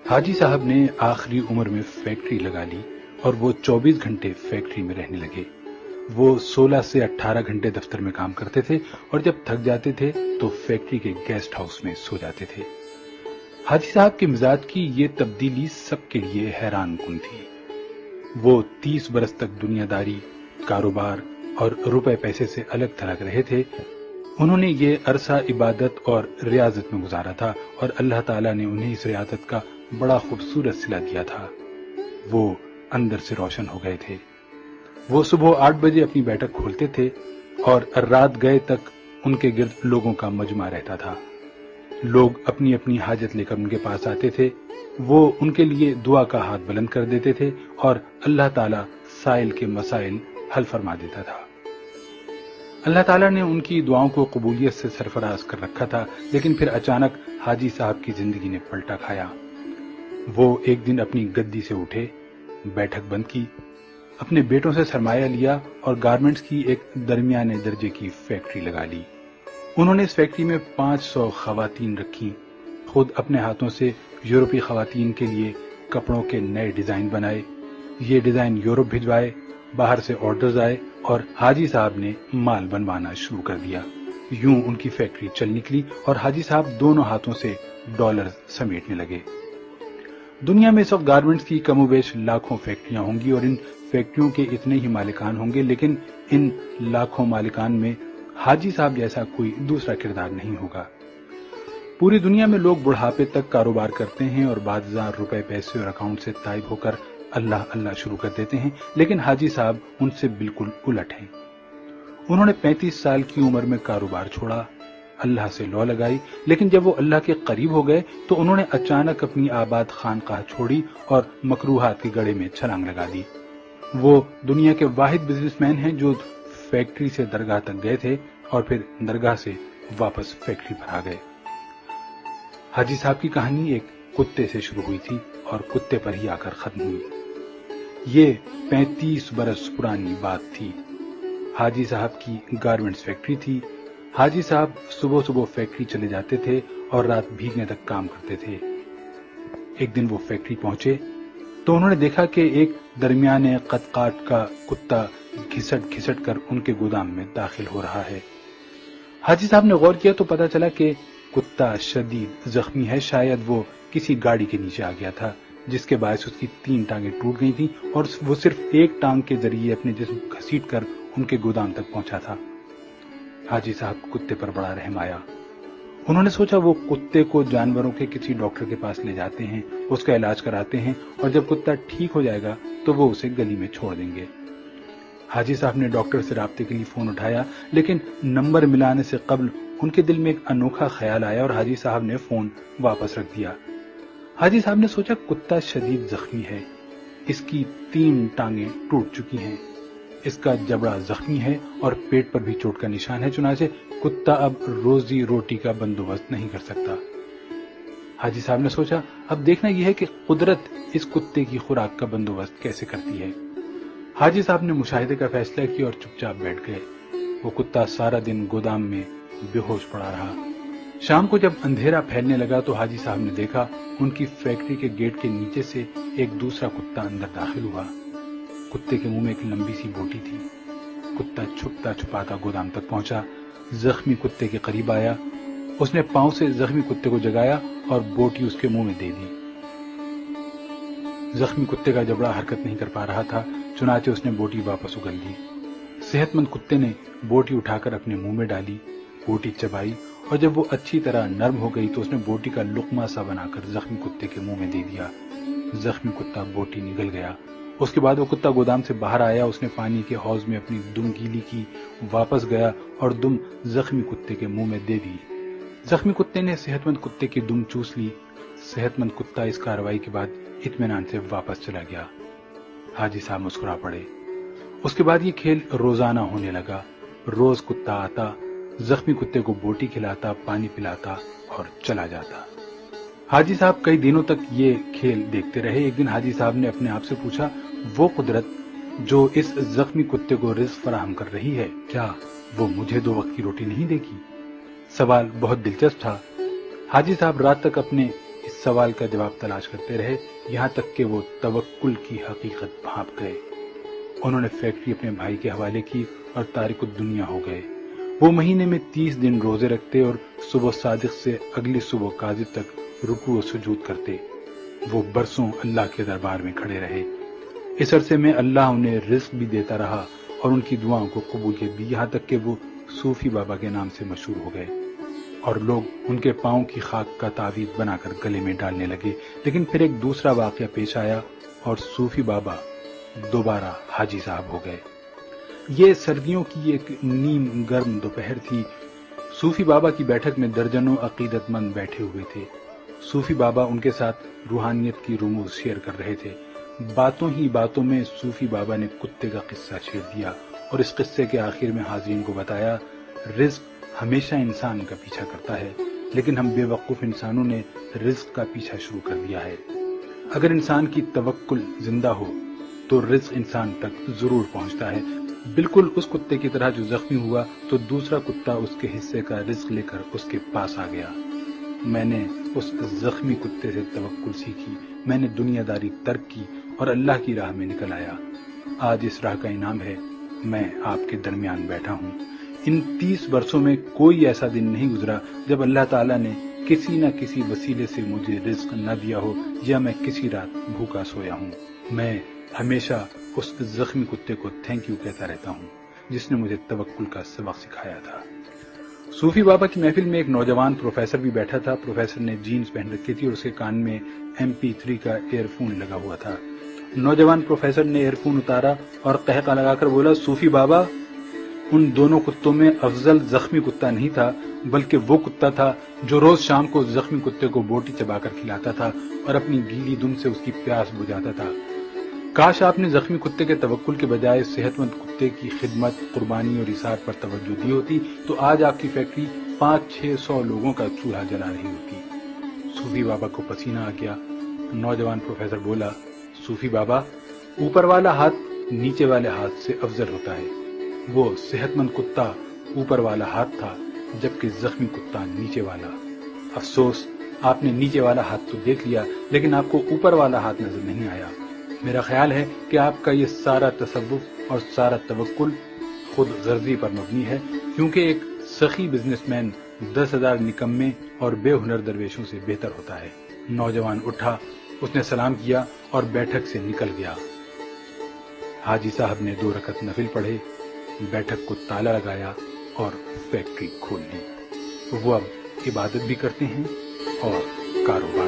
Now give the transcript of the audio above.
حاجی صاحب نے آخری عمر میں فیکٹری لگا لی اور وہ 24 گھنٹے فیکٹری میں رہنے لگے۔ وہ 16 سے 18 گھنٹے دفتر میں کام کرتے تھے اور جب تھک جاتے تھے تو فیکٹری کے گیسٹ ہاؤس میں سو جاتے تھے۔ حاجی صاحب کے مزاج کی یہ تبدیلی سب کے لیے حیران کن تھی۔ وہ 30 برس تک دنیا داری، کاروبار اور روپے پیسے سے الگ تھلگ رہے تھے۔ انہوں نے یہ عرصہ عبادت اور ریاضت میں گزارا تھا اور اللہ تعالیٰ نے انہیں اس ریاضت کا بڑا خوبصورت صلہ دیا تھا۔ وہ اندر سے روشن ہو گئے تھے۔ وہ صبح 8 بجے اپنی بیٹھک کھولتے تھے اور رات گئے تک ان کے گرد لوگوں کا مجمع رہتا تھا۔ لوگ اپنی اپنی حاجت لے کر ان کے پاس آتے تھے۔ وہ ان کے لیے دعا کا ہاتھ بلند کر دیتے تھے اور اللہ تعالیٰ سائل کے مسائل حل فرما دیتا تھا۔ اللہ تعالیٰ نے ان کی دعاؤں کو قبولیت سے سرفراز کر رکھا تھا، لیکن پھر اچانک حاجی صاحب کی زندگی نے پلٹا کھایا۔ وہ ایک دن اپنی گدی سے اٹھے، بیٹھک بند کی، اپنے بیٹوں سے سرمایہ لیا اور گارمنٹس کی ایک درمیانے درجے کی فیکٹری لگا لی۔ انہوں نے اس فیکٹری میں 500 خواتین رکھی، خود اپنے ہاتھوں سے یورپی خواتین کے لیے کپڑوں کے نئے ڈیزائن بنائے، یہ ڈیزائن یورپ بھجوائے، باہر سے آرڈرز آئے اور حاجی صاحب نے مال بنوانا شروع کر دیا۔ یوں ان کی فیکٹری چل نکلی اور حاجی صاحب دونوں ہاتھوں سے ڈالر سمیٹنے لگے۔ دنیا میں اس وقت گارمنٹس کی کم و بیش لاکھوں فیکٹریاں ہوں گی اور ان فیکٹریوں کے اتنے ہی مالکان ہوں گے، لیکن ان لاکھوں مالکان میں حاجی صاحب جیسا کوئی دوسرا کردار نہیں ہوگا۔ پوری دنیا میں لوگ بڑھاپے تک کاروبار کرتے ہیں اور بعض ہزار روپے پیسے اور اکاؤنٹ سے تائب ہو کر اللہ اللہ شروع کر دیتے ہیں، لیکن حاجی صاحب ان سے بالکل الٹ ہیں۔ انہوں نے 35 سال کی عمر میں کاروبار چھوڑا، اللہ سے لو لگائی، لیکن جب وہ اللہ کے قریب ہو گئے تو انہوں نے اچانک اپنی آباد خانقاہ چھوڑی اور مکروہات کے گڑھے میں چھلانگ لگا دی۔ وہ دنیا کے واحد بزنس مین ہیں جو فیکٹری سے درگاہ تک گئے تھے اور پھر درگاہ سے واپس فیکٹری پر آ گئے۔ حاجی صاحب کی کہانی ایک کتے سے شروع ہوئی تھی اور کتے پر ہی آ کر ختم ہوئی۔ یہ 35 برس پرانی بات تھی۔ حاجی صاحب کی گارمنٹس فیکٹری تھی۔ حاجی صاحب صبح صبح فیکٹری چلے جاتے تھے اور رات بھیگنے تک کام کرتے تھے۔ ایک دن وہ فیکٹری پہنچے تو انہوں نے دیکھا کہ ایک درمیانے قد کاٹ کا کتا گھسٹ گھسٹ کر ان کے گودام میں داخل ہو رہا ہے۔ حاجی صاحب نے غور کیا تو پتا چلا کہ کتا شدید زخمی ہے، شاید وہ کسی گاڑی کے نیچے آ گیا تھا جس کے باعث اس کی 3 ٹانگیں ٹوٹ گئی تھیں اور وہ صرف ایک ٹانگ کے ذریعے اپنے جسم گھسیٹ کر ان کے گودام تک پہنچا تھا۔ حاجی صاحب کتے پر بڑا رحم آیا۔ انہوں نے سوچا وہ کتے کو جانوروں کے کسی ڈاکٹر کے پاس لے جاتے ہیں، اس کا علاج کراتے ہیں اور جب کتا ٹھیک ہو جائے گا تو وہ اسے گلی میں چھوڑ دیں گے۔ حاجی صاحب نے ڈاکٹر سے رابطے کے لیے فون اٹھایا، لیکن نمبر ملانے سے قبل ان کے دل میں ایک انوکھا خیال آیا اور حاجی صاحب نے فون واپس رکھ دیا۔ حاجی صاحب نے سوچا کتا شدید زخمی ہے، اس کی 3 ٹانگیں ٹوٹ چکی ہیں، اس کا جبڑا زخمی ہے اور پیٹ پر بھی چوٹ کا نشان ہے، چنانچہ کتا اب روزی روٹی کا بندوبست نہیں کر سکتا۔ حاجی صاحب نے سوچا اب دیکھنا یہ ہے کہ قدرت اس کتے کی خوراک کا بندوبست کیسے کرتی ہے۔ حاجی صاحب نے مشاہدے کا فیصلہ کیا اور چپ چاپ بیٹھ گئے۔ وہ کتا سارا دن گودام میں بے ہوش پڑا رہا۔ شام کو جب اندھیرا پھیلنے لگا تو حاجی صاحب نے دیکھا ان کی فیکٹری کے گیٹ کے نیچے سے ایک دوسرا کتا اندر داخل ہوا۔ کتے کے منہ میں ایک لمبی سی بوٹی تھی۔ کتا چھپتا چھپاتا گودام تک پہنچا، زخمی کتے کے قریب آیا، اس نے پاؤں سے زخمی کتے کو جگایا اور بوٹی اس کے منہ میں دے دی۔ زخمی کتے کا جبڑا حرکت نہیں کر پا رہا تھا، چنانچہ اس نے بوٹی واپس اگل دی۔ صحت مند کتے نے بوٹی اٹھا کر اپنے منہ میں ڈالی، بوٹی چبائی اور جب وہ اچھی طرح نرم ہو گئی تو اس نے بوٹی کا لقمہ سا بنا کر زخمی کتے کے منہ میں دے دیا۔ زخمی کتا بوٹی نگل گیا۔ اس کے بعد وہ کتا گودام سے باہر آیا، اس نے پانی کے حوض میں اپنی دم گیلی کی، واپس گیا اور دم زخمی کتے کے منہ میں دے دی۔ زخمی کتے نے صحت مند کتے کی دم چوس لی۔ صحت مند کتا اس کارروائی کے بعد اطمینان سے واپس چلا گیا۔ حاجی صاحب مسکرا پڑے۔ اس کے بعد یہ کھیل روزانہ ہونے لگا۔ روز کتا آتا، زخمی کتے کو بوٹی کھلاتا، پانی پلاتا اور چلا جاتا۔ حاجی صاحب کئی دنوں تک یہ کھیل دیکھتے رہے۔ ایک دن حاجی صاحب نے اپنے آپ سے پوچھا، وہ قدرت جو اس زخمی کتے کو رزق فراہم کر رہی ہے، کیا وہ مجھے 2 وقت کی روٹی نہیں دے گی؟ سوال بہت دلچسپ تھا۔ حاجی صاحب رات تک اپنے اس سوال کا جواب تلاش کرتے رہے یہاں تک کہ وہ توکل کی حقیقت بھانپ گئے۔ انہوں نے فیکٹری اپنے بھائی کے حوالے کی اور تارک الدنیا ہو گئے۔ وہ مہینے میں 30 دن روزے رکھتے اور صبح صادق سے اگلی صبح کاذب تک رکوع و سجود کرتے۔ وہ برسوں اللہ کے دربار میں کھڑے رہے۔ اس عرصے میں اللہ انہیں رزق بھی دیتا رہا اور ان کی دعاؤں کو قبولیت بھی، یہاں تک کہ وہ صوفی بابا کے نام سے مشہور ہو گئے اور لوگ ان کے پاؤں کی خاک کا تعویذ بنا کر گلے میں ڈالنے لگے۔ لیکن پھر ایک دوسرا واقعہ پیش آیا اور صوفی بابا دوبارہ حاجی صاحب ہو گئے۔ یہ سردیوں کی ایک نیم گرم دوپہر تھی۔ صوفی بابا کی بیٹھک میں درجنوں عقیدت مند بیٹھے ہوئے تھے۔ صوفی بابا ان کے ساتھ روحانیت کی رموز شیئر کر رہے تھے۔ باتوں ہی باتوں میں صوفی بابا نے کتے کا قصہ چھیڑ دیا اور اس قصے کے آخر میں حاضرین کو بتایا، رزق ہمیشہ انسان کا پیچھا کرتا ہے، لیکن ہم بے وقوف انسانوں نے رزق کا پیچھا شروع کر دیا ہے۔ اگر انسان کی توکل زندہ ہو تو رزق انسان تک ضرور پہنچتا ہے، بالکل اس کتے کی طرح جو زخمی ہوا تو دوسرا کتا اس کے حصے کا رزق لے کر اس کے پاس آ گیا۔ میں نے اس زخمی کتے سے توکل سیکھی، میں نے دنیا داری ترک کی اور اللہ کی راہ میں نکل آیا۔ آج اس راہ کا انعام ہے، میں آپ کے درمیان بیٹھا ہوں۔ ان 30 برسوں میں کوئی ایسا دن نہیں گزرا جب اللہ تعالیٰ نے کسی نہ کسی وسیلے سے مجھے رزق نہ دیا ہو یا میں کسی رات بھوکا سویا ہوں۔ میں ہمیشہ اس زخمی کتے کو تھینک یو کہتا رہتا ہوں جس نے مجھے توکل کا سبق سکھایا تھا۔ صوفی بابا کی محفل میں ایک نوجوان پروفیسر بھی بیٹھا تھا۔ پروفیسر نے جینز پہن رکھی تھی اور اس کے کان میں MP3 کا ایئر فون لگا ہوا تھا۔ نوجوان پروفیسر نے ایئر فون اتارا اور قہقہ لگا کر بولا، صوفی بابا، ان دونوں کتوں میں افضل زخمی کتا نہیں تھا، بلکہ وہ کتا تھا جو روز شام کو زخمی کتے کو بوٹی چبا کر کھلاتا تھا اور اپنی گیلی دم سے اس کی پیاس بجھاتا تھا۔ کاش آپ نے زخمی کتے کے توکل کے بجائے صحت مند کتے کی خدمت، قربانی اور ایثار پر توجہ دی ہوتی تو آج آپ کی فیکٹری 500-600 لوگوں کا چولہا جلا رہی ہوتی۔ صوفی بابا کو پسینہ آ گیا۔ نوجوان پروفیسر بولا، صوفی بابا، اوپر والا ہاتھ نیچے والے ہاتھ سے افضل ہوتا ہے۔ وہ صحت مند کتا اوپر والا ہاتھ تھا جبکہ زخمی کتا نیچے والا۔ افسوس، آپ نے نیچے والا ہاتھ تو دیکھ لیا لیکن آپ کو اوپر والا ہاتھ نظر نہیں آیا۔ میرا خیال ہے کہ آپ کا یہ سارا تصوف اور سارا توکل خود غرضی پر مبنی ہے، کیونکہ ایک سخی بزنس مین 10,000 نکمے اور بے ہنر درویشوں سے بہتر ہوتا ہے۔ نوجوان اٹھا، اس نے سلام کیا اور بیٹھک سے نکل گیا۔ حاجی صاحب نے 2 رکعت نفل پڑھے، بیٹھک کو تالا لگایا اور فیکٹری کھول لی۔ وہ اب عبادت بھی کرتے ہیں اور کاروبار